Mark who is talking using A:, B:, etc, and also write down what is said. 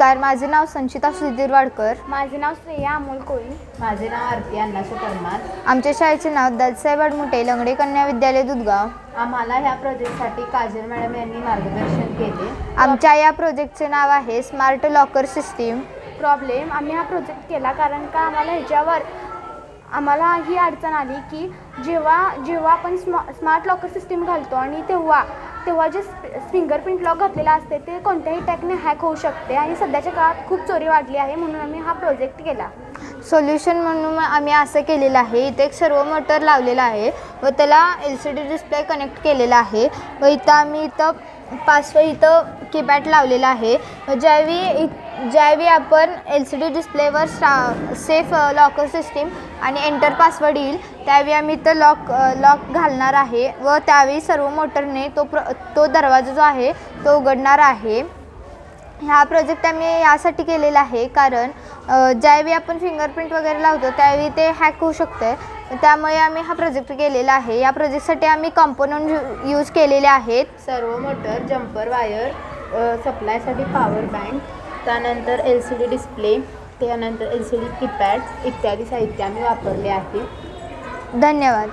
A: माझे नाव संचिता सुधीर वाडकर.
B: माझे नाव श्रेया अमोल कोळी.
C: माझे नाव आरती अण्णासू परमार.
A: आमच्या शाळेचे नाव दादासाहेब अडमुटे लंगडे कन्या विद्यालय दुधगाव.
C: आम्हाला ह्या प्रोजेक्टसाठी काजल मॅडम यांनी मार्गदर्शन केले.
A: आमच्या या प्रोजेक्टचे नाव आहे स्मार्ट लॉकर सिस्टीम.
B: प्रॉब्लेम आम्ही हा प्रोजेक्ट केला कारण का आम्हाला ही अडचण आली की जेव्हा आपण स्मार्ट लॉकर सिस्टीम घालतो आणि तेव्हा जे फिंगरप्रिंट लॉक घातलेला असते ते कोणत्याही टॅकने हॅक होऊ शकते आणि सध्याच्या काळात खूप चोरी वाढली आहे, म्हणून आम्ही हा प्रोजेक्ट केला.
A: सोल्युशन म्हणून आम्ही असं केलेलं आहे, इथे एक सर्वो मोटर लावलेला आहे व त्याला LCD डिस्प्ले कनेक्ट केलेला आहे व इथं कीपॅड लावलेला आहे व ज्यावेळी आपण LCD डिस्प्लेवर सेफ लॉकर सिस्टीम आणि एंटर पासवर्ड येईल त्यावेळी आम्ही इथं लॉक घालणार आहे व त्यावेळी सर्वो मोटरने तो दरवाजा जो आहे तो उघडणार आहे. हा प्रोजेक्ट आम्ही यासाठी केलेला आहे कारण ज्यावेळी आपण फिंगरप्रिंट वगैरे लावतो त्यावेळी ते हॅक होऊ शकतं, त्यामुळे आम्ही हा प्रोजेक्ट केलेला आहे. या प्रोजेक्टसाठी आम्ही कॉम्पोनंट यूज केलेले आहेत.
C: सर्वो मोटर, जम्पर वायर, सप्लायसाठी पॉवर बँक, त्यानंतर LCD डिस्प्ले, त्यानंतर LCD कीपॅड इत्यादी साहित्य आम्ही वापरले आहे.
A: धन्यवाद.